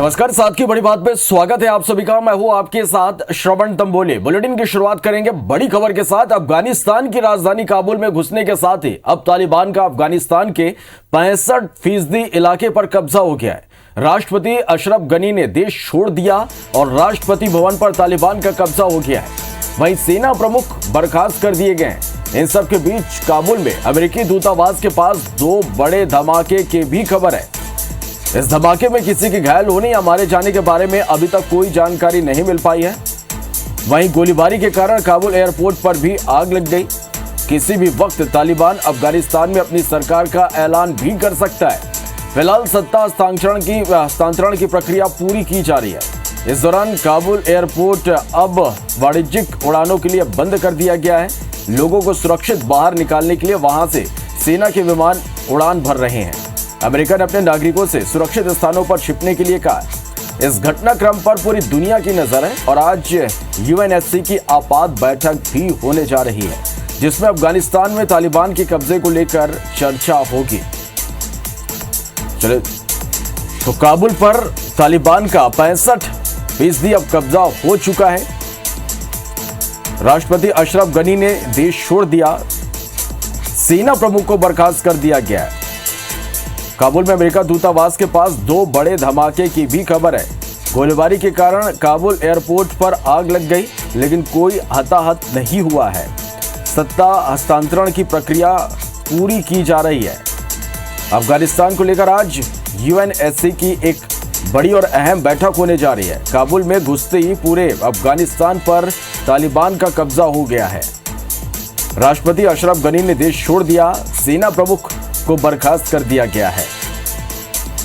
नमस्कार, साथ की बड़ी बात में स्वागत है आप सभी का। मैं हूं आपके साथ श्रवण तंबोले। बुलेटिन की शुरुआत करेंगे बड़ी खबर के साथ। अफगानिस्तान की राजधानी काबुल में घुसने के साथ ही अब तालिबान का अफगानिस्तान के 65% इलाके पर कब्जा हो गया है। राष्ट्रपति अशरफ गनी ने देश छोड़ दिया और राष्ट्रपति भवन पर तालिबान का कब्जा हो गया है। वहीं सेना प्रमुख बर्खास्त कर दिए गए हैं। इन सब के बीच काबुल में अमेरिकी दूतावास के पास 2 बड़े धमाके की भी खबर है। इस धमाके में किसी के घायल होने या मारे जाने के बारे में अभी तक कोई जानकारी नहीं मिल पाई है। वहीं गोलीबारी के कारण काबुल एयरपोर्ट पर भी आग लग गई। किसी भी वक्त तालिबान अफगानिस्तान में अपनी सरकार का ऐलान भी कर सकता है। फिलहाल सत्ता हस्तांतरण की प्रक्रिया पूरी की जा रही है। इस दौरान काबुल एयरपोर्ट अब वाणिज्यिक उड़ानों के लिए बंद कर दिया गया है। लोगों को सुरक्षित बाहर निकालने के लिए वहां से सेना के विमान उड़ान भर रहे हैं। अमेरिका ने अपने नागरिकों से सुरक्षित स्थानों पर छिपने के लिए कहा। इस घटनाक्रम पर पूरी दुनिया की नजर है और आज यूएनएससी की आपात बैठक भी होने जा रही है, जिसमें अफगानिस्तान में तालिबान के कब्जे को लेकर चर्चा होगी। चलिए, तो काबुल पर तालिबान का 65% अब कब्जा हो चुका है। राष्ट्रपति अशरफ गनी ने देश छोड़ दिया। सेना प्रमुख को बर्खास्त कर दिया गया है। काबुल में अमेरिका दूतावास के पास 2 बड़े धमाके की भी खबर है। गोलीबारी के कारण काबुल एयरपोर्ट पर आग लग गई, लेकिन कोई हताहत नहीं हुआ है। सत्ता हस्तांतरण की प्रक्रिया पूरी की जा रही है। अफगानिस्तान को लेकर आज यूएनएससी की एक बड़ी और अहम बैठक होने जा रही है। काबुल में घुसते ही पूरे अफगानिस्तान पर तालिबान का कब्जा हो गया है। राष्ट्रपति अशरफ गनी ने देश छोड़ दिया। सेना प्रमुख को बर्खास्त कर दिया गया है।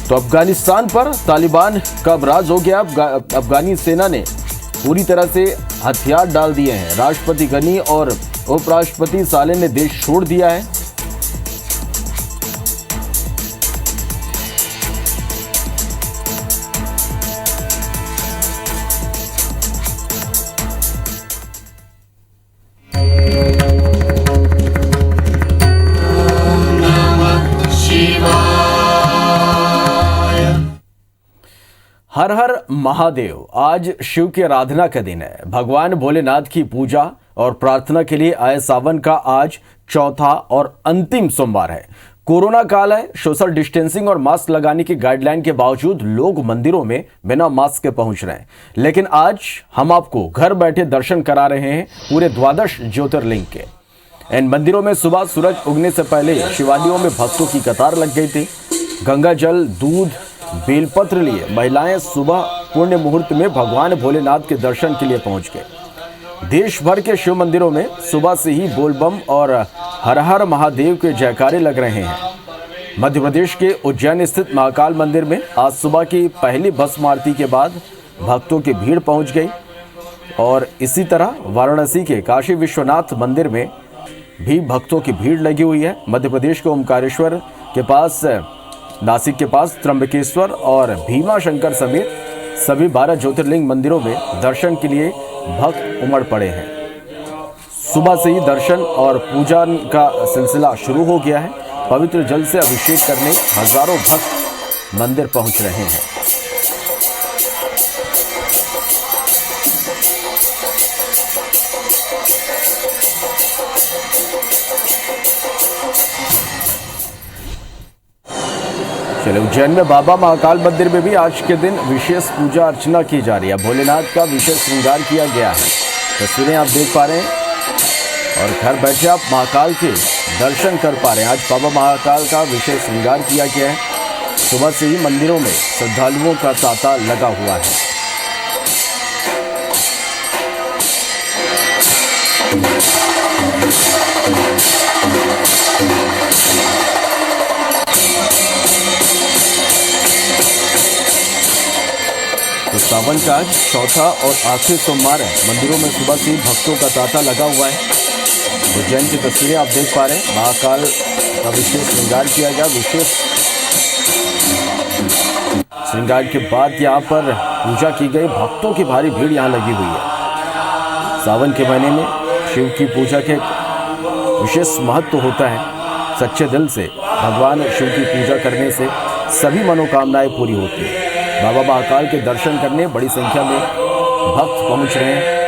तो अफगानिस्तान पर तालिबान का राज हो गया। अफगानी सेना ने पूरी तरह से हथियार डाल दिए हैं। राष्ट्रपति गनी और उपराष्ट्रपति साले ने देश छोड़ दिया है। हर हर महादेव। आज शिव की आराधना का दिन है। भगवान भोलेनाथ की पूजा और प्रार्थना के लिए आए सावन का आज चौथा और अंतिम सोमवार है। कोरोना काल है। सोशल डिस्टेंसिंग और मास्क लगाने की गाइडलाइन के बावजूद लोग मंदिरों में बिना मास्क के पहुंच रहे हैं। लेकिन आज हम आपको घर बैठे दर्शन करा रहे हैं पूरे 12 ज्योतिर्लिंग के। इन मंदिरों में सुबह सूरज उगने से पहले शिवालयों में भक्तों की कतार लग गई थी। गंगा जल, दूध, बेलपत्र लिए महिलाएं सुबह पुण्य मुहूर्त में भगवान भोलेनाथ के दर्शन के लिए पहुंच गए। देश भर के शिव मंदिरों में सुबह से ही बोलबम और हर हर महादेव के जयकारे लग रहे हैं। मध्य प्रदेश के उज्जैन स्थित महाकाल मंदिर में आज सुबह की पहली भस्म आरती के बाद भक्तों की भीड़ पहुंच गई और इसी तरह वाराणसी के काशी विश्वनाथ मंदिर में भी भक्तों की भीड़ लगी हुई है। मध्य प्रदेश के ओमकारेश्वर के पास, नासिक के पास त्र्यंबकेश्वर और भीमा शंकर समेत सभी 12 ज्योतिर्लिंग मंदिरों में दर्शन के लिए भक्त उमड़ पड़े हैं। सुबह से ही दर्शन और पूजा का सिलसिला शुरू हो गया है। पवित्र जल से अभिषेक करने हजारों भक्त मंदिर पहुंच रहे हैं। चलिए, उज्जैन में बाबा महाकाल मंदिर में भी आज के दिन विशेष पूजा अर्चना की जा रही है। भोलेनाथ का विशेष श्रृंगार किया गया है। तस्वीरें आप देख पा रहे हैं और घर बैठे आप महाकाल के दर्शन कर पा रहे हैं। आज बाबा महाकाल का विशेष श्रृंगार किया गया है। सुबह से ही मंदिरों में श्रद्धालुओं का तांता लगा हुआ है। तो सावन का आज चौथा और आखिरी सोमवार है। मंदिरों में सुबह से भक्तों का तांता लगा हुआ है। उज्जैन की तस्वीरें आप देख पा रहे हैं। महाकाल का विशेष श्रृंगार किया गया। विशेष श्रृंगार के बाद यहाँ पर पूजा की गई। भक्तों की भारी भीड़ यहाँ लगी हुई है। सावन के महीने में शिव की पूजा के विशेष महत्व होता है। सच्चे दिल से भगवान शिव की पूजा करने से सभी मनोकामनाएं पूरी होती हैं। बाबा महाकाल के दर्शन करने बड़ी संख्या में भक्त पहुंच रहे हैं।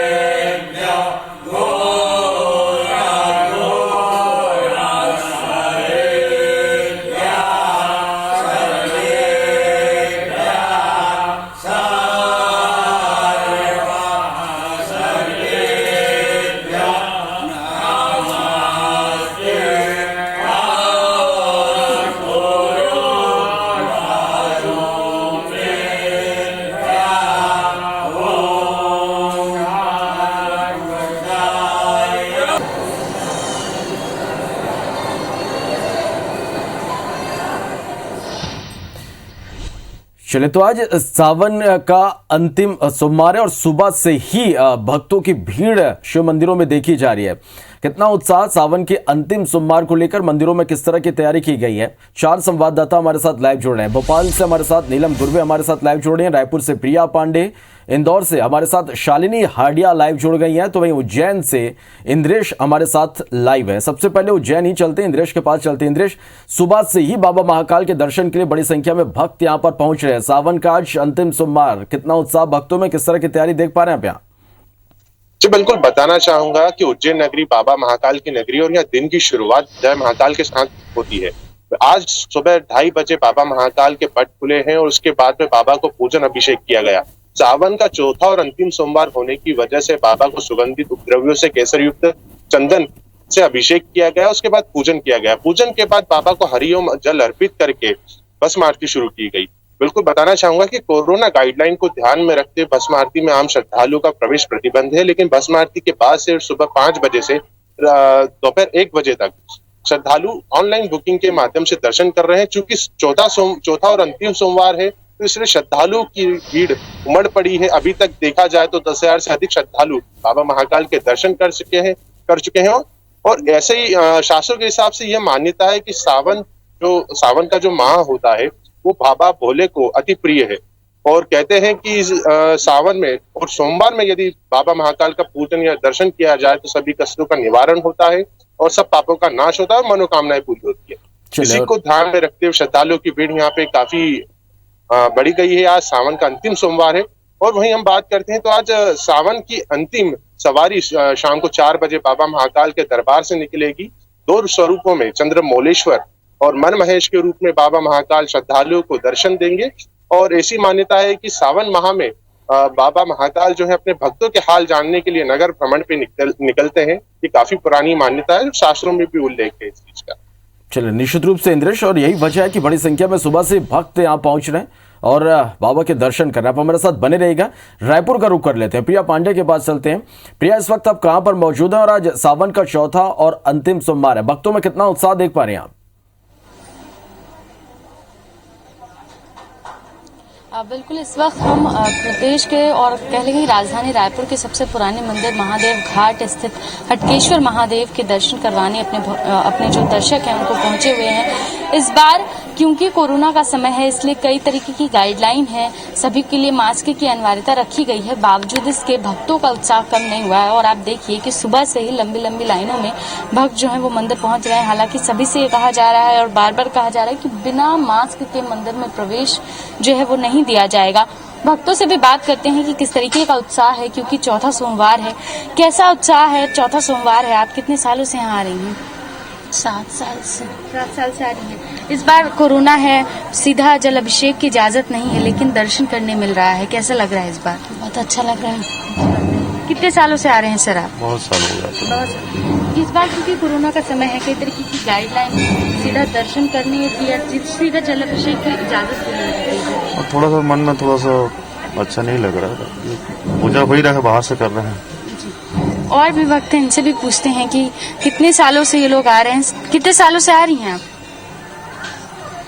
चले तो आज सावन का अंतिम सोमवार है और सुबह से ही भक्तों की भीड़ शिव मंदिरों में देखी जा रही है। कितना उत्साह सावन के अंतिम सोमवार को लेकर मंदिरों में किस तरह की तैयारी की गई है। 4 संवाददाता हमारे साथ लाइव जुड़ रहे हैं। भोपाल से हमारे साथ नीलम गुरवे हमारे साथ लाइव जुड़ रहे हैं, रायपुर से प्रिया पांडे, इंदौर से हमारे साथ शालिनी हाडिया लाइव जुड़ गई हैं, तो वहीं उज्जैन से इंद्रेश हमारे साथ लाइव है। सबसे पहले उज्जैन ही चलते हैं, इंद्रेश के पास चलते हैं। इंद्रेश, सुबह से ही बाबा महाकाल के दर्शन के लिए बड़ी संख्या में भक्त यहां पर पहुंच रहे हैं। सावन का आज अंतिम सोमवार, कितना उत्साह भक्तों में, किस तरह की तैयारी देख पा रहे हैं आप यहाँ? जी बिल्कुल बताना चाहूंगा कि उज्जैन नगरी बाबा महाकाल की नगरी और यहाँ दिन की शुरुआत जय महाकाल के साथ होती है। आज सुबह 2:30 बजे बाबा महाकाल के पट खुले हैं और उसके बाद में बाबा को पूजन अभिषेक किया गया। सावन का चौथा और अंतिम सोमवार होने की वजह से बाबा को सुगंधित उपद्रव्यों से केसर युक्त चंदन से अभिषेक किया गया, उसके बाद पूजन किया गया। पूजन के बाद बाबा को हरिओम जल अर्पित करके भस्म आरती शुरू की गई। बिल्कुल बताना चाहूंगा कि कोरोना गाइडलाइन को ध्यान में रखते भस्म आरती में आम श्रद्धालुओं का प्रवेश प्रतिबंध है, लेकिन भस्म आरती के बाद से सुबह 5 बजे से दोपहर 1 बजे तक श्रद्धालु ऑनलाइन बुकिंग के माध्यम से दर्शन कर रहे हैं। चूंकि चौथा और अंतिम सोमवार है, तो इसलिए श्रद्धालुओं की भीड़ उमड़ पड़ी है। अभी तक देखा जाए तो 10,000 से अधिक श्रद्धालु बाबा महाकाल के दर्शन कर चुके हैं। और ऐसे ही शास्त्रों के हिसाब से यह मान्यता है कि सावन का जो माह होता है वो बाबा भोले को अति प्रिय है, और कहते हैं कि सावन में और सोमवार में यदि बाबा महाकाल का पूजन या दर्शन किया जाए तो सभी कष्टों का निवारण होता है और सब पापों का नाश होता है और मनोकामनाएं पूरी होती है। इसी को ध्यान में रखते हुए श्रद्धालुओं की भीड़ यहाँ पे काफी बढ़ी गई है। आज सावन का अंतिम सोमवार है और वहीं हम बात करते हैं तो आज सावन की अंतिम सवारी शाम को 4 बजे बाबा महाकाल के दरबार से निकलेगी। 2 स्वरूपों में चंद्रमौलेश्वर और मन महेश के रूप में बाबा महाकाल श्रद्धालुओं को दर्शन देंगे। और ऐसी मान्यता है कि सावन माह में बाबा महाकाल जो है अपने भक्तों के हाल जानने के लिए नगर भ्रमण पे निकलते हैं। ये काफी पुरानी मान्यता है, शास्त्रों में भी उल्लेख है इस चीज का। चलिए, निश्चित रूप से इंद्रेश, और यही वजह है कि बड़ी संख्या में सुबह से भक्त यहाँ पहुंच रहे हैं और बाबा के दर्शन कर रहे हैं। आप हमारे साथ बने रहेगा। रायपुर का रुख कर लेते हैं, प्रिया पांडे के पास चलते हैं। प्रिया, इस वक्त आप कहां पर मौजूद हैं और आज सावन का चौथा और अंतिम सोमवार है, भक्तों में कितना उत्साह देख पा रहे हैं आप? बिल्कुल, इस वक्त हम प्रदेश के और कह लेंगे राजधानी रायपुर के सबसे पुराने मंदिर महादेव घाट स्थित हटकेश्वर महादेव के दर्शन करवाने अपने जो दर्शक हैं उनको पहुंचे हुए हैं। इस बार क्योंकि कोरोना का समय है इसलिए कई तरीके की गाइडलाइन है, सभी के लिए मास्क की अनिवार्यता रखी गई है। बावजूद इसके भक्तों का उत्साह कम नहीं हुआ है और आप देखिए कि सुबह से ही लंबी लंबी लाइनों में भक्त जो है वो मंदिर पहुंच रहे हैं। हालांकि सभी से ये कहा जा रहा है और बार बार कहा जा रहा है कि बिना मास्क के मंदिर में प्रवेश जो है वो नहीं दिया जाएगा। भक्तों से भी बात करते हैं कि किस तरीके का उत्साह है, क्योंकि चौथा सोमवार है। कैसा उत्साह है? चौथा सोमवार है, आप कितने सालों से यहाँ आ रही हैं? 7 साल से। 7 साल से आ रही हैं। इस बार कोरोना है, सीधा जल अभिषेक की इजाजत नहीं है, लेकिन दर्शन करने मिल रहा है। कैसा लग रहा है इस बार? बहुत अच्छा लग रहा है। कितने सालों से आ रहे हैं सर आप? बहुत साल हो गया। इस बार क्योंकि कोरोना का समय है, कई तरीके की गाइडलाइन, सीधा दर्शन करने की, सीधा जल अभिषेक की इजाजत नहीं है। और थोड़ा सा मन में थोड़ा सा अच्छा नहीं लग रहा है। पूजा हो ही रहा है, बाहर से कर रहे हैं। और भी वक्त है, इनसे भी पूछते हैं कि कितने सालों से ये लोग आ रहे हैं, कितने सालों से आ रही हैं आप?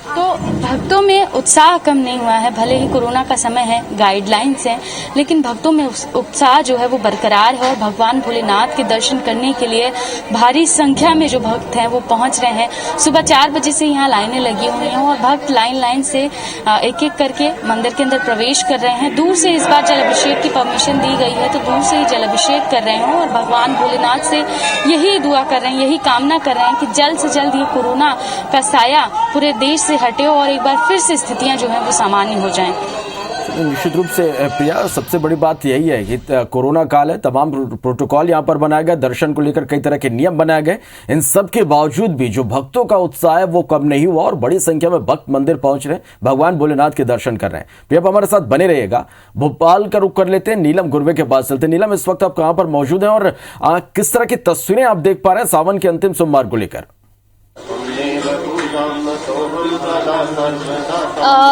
तो भक्तों में उत्साह कम नहीं हुआ है, भले ही कोरोना का समय है, गाइडलाइंस हैं, लेकिन भक्तों में उत्साह जो है वो बरकरार है और भगवान भोलेनाथ के दर्शन करने के लिए भारी संख्या में जो भक्त हैं वो पहुंच रहे हैं। सुबह 4 बजे से यहाँ लाइनें लगी हुई हैं और भक्त लाइन से एक एक करके मंदिर के अंदर प्रवेश कर रहे हैं। दूर से इस बार जल अभिषेक की परमिशन दी गई है, तो दूर से ही जल अभिषेक कर रहे हैं और भगवान भोलेनाथ से यही दुआ कर रहे हैं, यही कामना कर रहे हैं कि जल्द से जल्द ये कोरोना का साया पूरे देश से हटे और एक बार फिर से स्थितियां जो है वो सामान्य हो जाएं। निश्चित रूप से प्रिया, सबसे बड़ी बात यही है कि कोरोना काल है, तमाम प्रोटोकॉल यहाँ पर बनाए गए, दर्शन को लेकर कई तरह के नियम बनाए गए। इन सब के बावजूद भी जो भक्तों का उत्साह है वो कम नहीं हुआ और बड़ी संख्या में भक्त मंदिर पहुंच रहे हैं, भगवान भोलेनाथ के दर्शन कर रहे हैं। प्रिया, आप हमारे साथ बने रहिएगा। भोपाल का रुख कर लेते हैं, नीलम गुरवे के पास चलते हैं। नीलम, इस वक्त आप कहाँ पर मौजूद हैं और किस तरह की तस्वीरें आप देख पा रहे हैं सावन के अंतिम सोमवार को लेकर?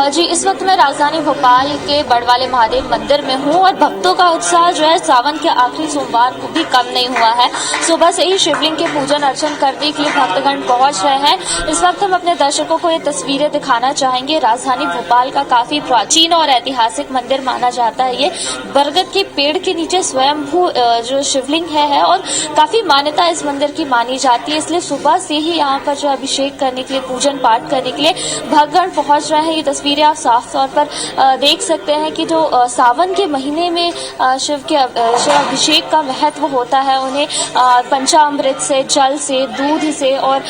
जी, इस वक्त मैं राजधानी भोपाल के बड़वाले महादेव मंदिर में हूँ और भक्तों का उत्साह जो है सावन के आखिरी सोमवार को भी कम नहीं हुआ है। सुबह से ही शिवलिंग के पूजन अर्चन करने के लिए भक्तगण पहुंच रहे हैं। इस वक्त हम अपने दर्शकों को ये तस्वीरें दिखाना चाहेंगे। राजधानी भोपाल का काफी प्राचीन और ऐतिहासिक मंदिर माना जाता है। ये बरगद के पेड़ के नीचे स्वयंभू जो शिवलिंग है और काफी मान्यता इस मंदिर की मानी जाती है, इसलिए सुबह से ही यहाँ पर जो अभिषेक करने के लिए, पूजन पाठ करने के लिए भक्तगण पहुंच रहे हैं। ये तस्वीरें आप साफ तौर पर देख सकते हैं कि जो सावन के महीने में शिव अभिषेक का महत्व होता है, उन्हें पंचामृत से, जल से, दूध से और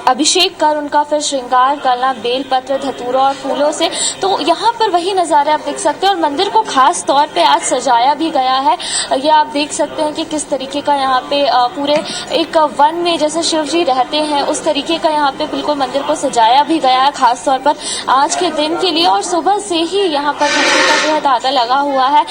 अभिषेक कर उनका फिर श्रृंगार करना बेलपत्र, धतूरा और फूलों से। तो यहाँ पर वही नजारे आप देख सकते हैं और मंदिर को खास तौर पे आज सजाया भी गया है। ये आप देख सकते हैं कि किस तरीके का यहाँ पे पूरे एक वन में जैसे शिव जी रहते हैं उस तरीके का यहाँ पे बिल्कुल मंदिर को सजाया भी गया है, खास तौर पर आज के दिन के लिए। और सुबह से ही यहाँ पर भक्तों का जो है तांता लगा हुआ है।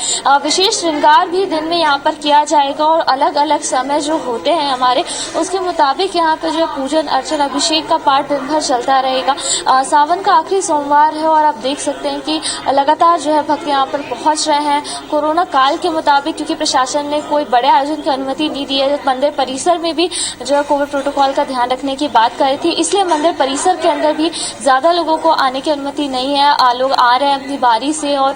विशेष श्रृंगार भी दिन में यहाँ पर किया जाएगा और अलग अलग समय जो होते हैं हमारे, उसके मुताबिक यहाँ पर जो पूजन अर्चन अभिषेक का पाठ दिन भर चलता रहेगा। सावन का आखिरी सोमवार है और आप देख सकते हैं कि लगातार जो है भक्त यहाँ पर पहुंच रहे हैं। कोरोना काल के मुताबिक, क्योंकि प्रशासन ने कोई बड़े आयोजन की अनुमति नहीं दी है, मंदिर परिसर में भी जो है कोविड प्रोटोकॉल का ध्यान रखने की बात करी थी, इसलिए मंदिर परिसर के अंदर भी ज्यादा लोगों को आने की अनुमति नहीं है। लोग आ रहे हैं अपनी बारी से और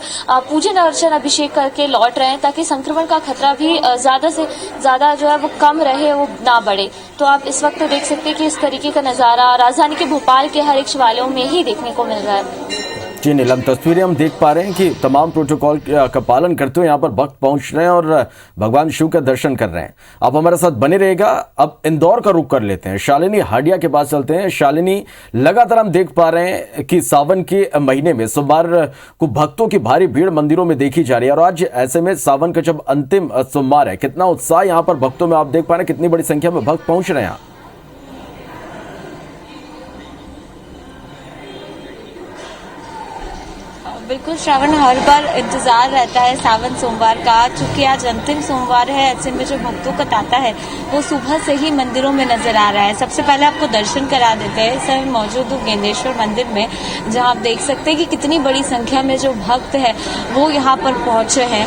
पूजन अर्चन अभिषेक करके लौट रहे हैं ताकि संक्रमण का खतरा भी ज्यादा से ज्यादा जो है वो कम रहे, वो ना बढ़े। तो आप इस वक्त देख सकते हैं कि इस तरीके का नजारा राजधानी के भोपाल के हर एक शिवालयों में ही देखने को मिल रहा है। जी नीलम, तस्वीरें हम देख पा रहे हैं कि तमाम प्रोटोकॉल का पालन करते हुए यहाँ पर भक्त पहुंच रहे हैं और भगवान शिव का दर्शन कर रहे हैं। आप हमारे साथ बने रहेगा। अब इंदौर का रुख कर लेते हैं, शालिनी हाडिया के पास चलते हैं। शालिनी, लगातार हम देख पा रहे हैं कि सावन के महीने में सोमवार को भक्तों की भारी भीड़ मंदिरों में देखी जा रही है और आज ऐसे में सावन का जब अंतिम सोमवार है, कितना उत्साह यहाँ पर भक्तों में आप देख पा रहे हैं, कितनी बड़ी संख्या में भक्त पहुंच रहे हैं। बिल्कुल श्रावण, हर बार इंतजार रहता है सावन सोमवार का। चूंकि आज अंतिम सोमवार है, ऐसे में जो भक्तों का तांता है वो सुबह से ही मंदिरों में नजर आ रहा है। सबसे पहले आपको दर्शन करा देते हैं। सर मौजूद हूँ गेंदेश्वर मंदिर में, जहाँ आप देख सकते हैं कि कितनी बड़ी संख्या में जो भक्त है वो यहाँ पर पहुंचे हैं।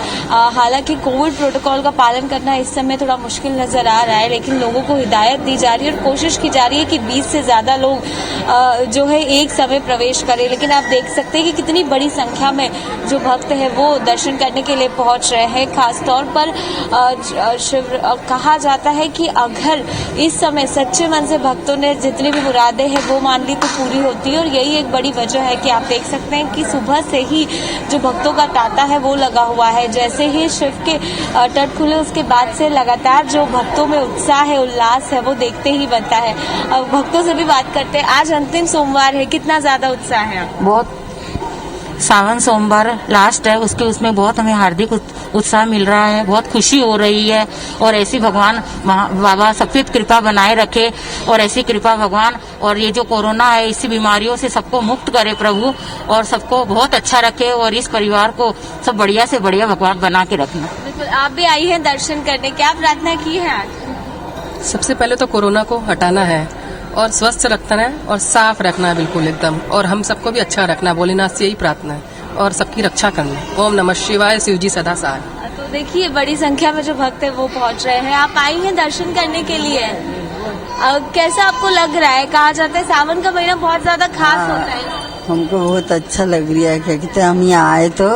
हालांकि कोविड प्रोटोकॉल का पालन करना इस समय थोड़ा मुश्किल नजर आ रहा है, लेकिन लोगों को हिदायत दी जा रही है और कोशिश की जा रही है कि 20 से ज्यादा लोग जो है एक समय प्रवेश करें। लेकिन आप देख सकते हैं कि कितनी बड़ी संख्या में जो भक्त है वो दर्शन करने के लिए पहुंच रहे हैं। खासतौर पर कहा जाता है कि अगर इस समय सच्चे मन से भक्तों ने जितनी भी मुरादें हैं वो मान ली तो पूरी होती है और यही एक बड़ी वजह है कि आप देख सकते हैं कि सुबह से ही जो भक्तों का तांता है वो लगा हुआ है। जैसे ही शिव के तट खुले उसके बाद से लगातार जो भक्तों में उत्साह है, उल्लास है, वो देखते ही बनता है। भक्तों से भी बात करते हैं। आज अंतिम सोमवार है, कितना ज्यादा उत्साह है? बहुत, सावन सोमवार लास्ट है, उसमें बहुत हमें हार्दिक उत्साह मिल रहा है, बहुत खुशी हो रही है और ऐसी भगवान बाबा सफेद कृपा बनाए रखे और ऐसी कृपा भगवान, और ये जो कोरोना है इसी बीमारियों से सबको मुक्त करे प्रभु और सबको बहुत अच्छा रखे और इस परिवार को सब बढ़िया से बढ़िया भगवान बना के रखना। बिल्कुल, आप भी आई हैं दर्शन करने, क्या प्रार्थना की है आज? सबसे पहले तो कोरोना को हटाना है और स्वस्थ रखना है और साफ रखना है बिल्कुल एकदम, और हम सबको भी अच्छा रखना है। भोलेनाथ से यही प्रार्थना है और सबकी रक्षा करना। ओम नमः शिवाय, शिव जी सदा सहाय। तो देखिए बड़ी संख्या में जो भक्त है वो पहुंच रहे हैं। आप आई हैं दर्शन करने के लिए, कैसा आपको लग रहा है? कहा जाता है सावन का महीना बहुत ज्यादा खास होता है। हमको बहुत अच्छा लग रहा है, क्या कहते हम यहाँ आए तो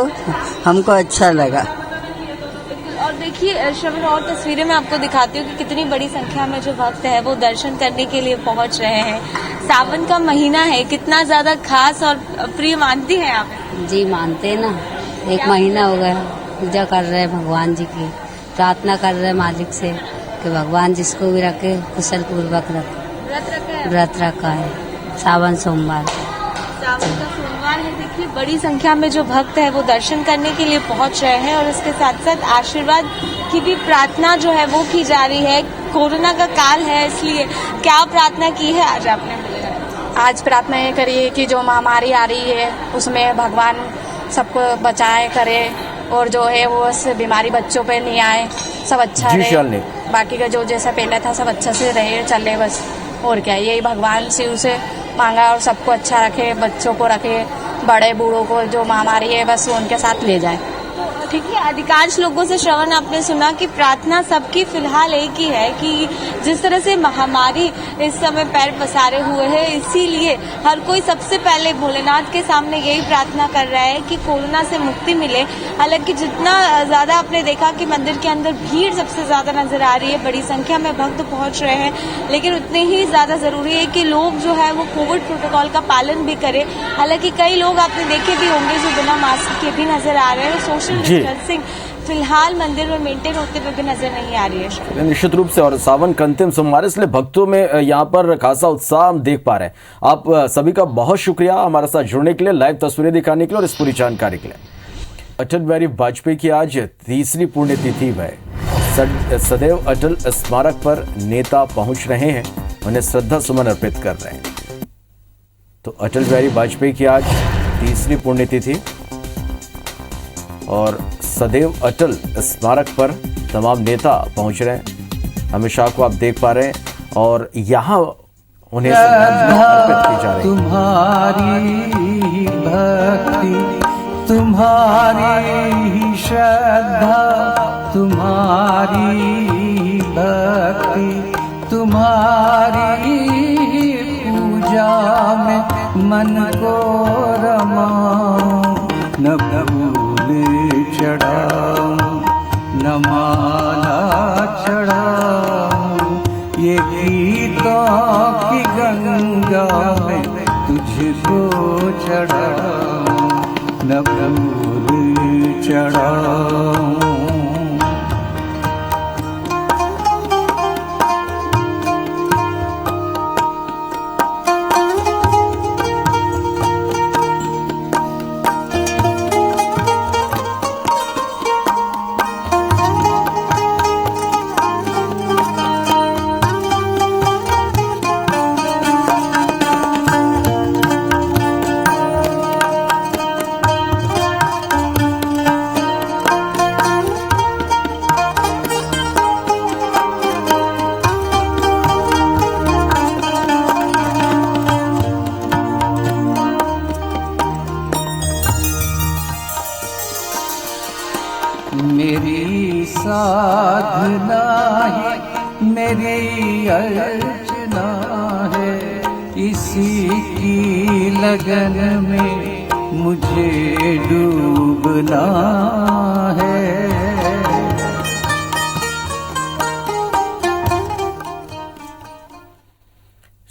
हमको अच्छा लगा। और देखिए श्रवण, और तस्वीरें मैं आपको दिखाती हूँ कि कितनी बड़ी संख्या में जो भक्त है वो दर्शन करने के लिए पहुंच रहे हैं। सावन का महीना है, कितना ज्यादा खास और प्रिय मानती है आप? जी मानते हैं ना, एक महीना हो गया पूजा कर रहे हैं भगवान जी की, प्रार्थना कर रहे हैं मालिक से कि भगवान जिसको भी रखे कुशल पूर्वक रखे। व्रत रखा है? व्रत रखा है, सावन सोमवार। सावन का सोमवार भगवान है, देखिए बड़ी संख्या में जो भक्त है वो दर्शन करने के लिए पहुंच रहे हैं और इसके साथ साथ आशीर्वाद की भी प्रार्थना जो है वो की जा रही है। कोरोना का काल है, इसलिए क्या प्रार्थना की है आज आपने? आज प्रार्थना ये करिए कि जो महामारी आ रही है उसमें भगवान सबको बचाए करे और जो है वो उस बीमारी बच्चों पे नहीं आए, सब अच्छा रहे, बाकी का जो जैसा पहले था सब अच्छा से रहे चले बस। और क्या, यही भगवान शिव से मांगा और सबको अच्छा रखे, बच्चों को रखे, बड़े बूढ़ों को जो महामारी है बस उनके साथ ले जाए। ठीक है, अधिकांश लोगों से श्रवण आपने सुना कि प्रार्थना सबकी फिलहाल एक ही है कि जिस तरह से महामारी इस समय पैर पसारे हुए है, इसीलिए हर कोई सबसे पहले भोलेनाथ के सामने यही प्रार्थना कर रहा है कि कोरोना से मुक्ति मिले। हालांकि जितना ज्यादा आपने देखा कि मंदिर के अंदर भीड़ सबसे ज्यादा नजर आ रही है, बड़ी संख्या में भक्त पहुंच रहे हैं, लेकिन उतने ही ज्यादा जरूरी है कि लोग जो है वो कोविड प्रोटोकॉल का पालन भी करें। हालांकि कई लोग आपने देखे भी होंगे जो बिना मास्क के भी नजर आ रहे हैं, सोशल डिस्टेंसिंग फिलहाल मंदिर में मेंटेन होते हुए भी नजर नहीं आ रही है निश्चित रूप से। और सावन का अंतिम सोमवार, इसलिए भक्तों में यहाँ पर खासा उत्साह हम देख पा रहे हैं। आप सभी का बहुत शुक्रिया हमारे साथ जुड़ने के लिए, लाइव तस्वीरें दिखाने के लिए और इस पूरी जानकारी के लिए। अटल बिहारी वाजपेयी की आज तीसरी पुण्यतिथि है। सदैव अटल स्मारक पर नेता पहुंच रहे हैं, उन्हें श्रद्धा सुमन अर्पित कर रहे हैं। तो अटल बिहारी वाजपेयी की आज तीसरी पुण्यतिथि और सदैव अटल स्मारक पर तमाम नेता पहुंच रहे हैं। अमित शाह को आप देख पा रहे हैं और यहाँ उन्हें अर्पित की जा रही है। तुम्हारी भक्ति, तुम्हारी श्रद्धा, तुम्हारी भक्ति, तुम्हारी पूजा में मन को रमाऊं, न भूल चढ़ाऊं, न माला चढ़ाऊं, ये गीतों की गंगा में तुझको चढ़ाऊं, न भूल चढ़ाऊं। मेरी साधना है, मेरी अर्चना है, इसी की लगन में मुझे डूबना है।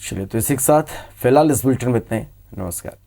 चलिए, तो इसी के साथ फिलहाल इस बुलेटिन में इतना ही। नमस्कार।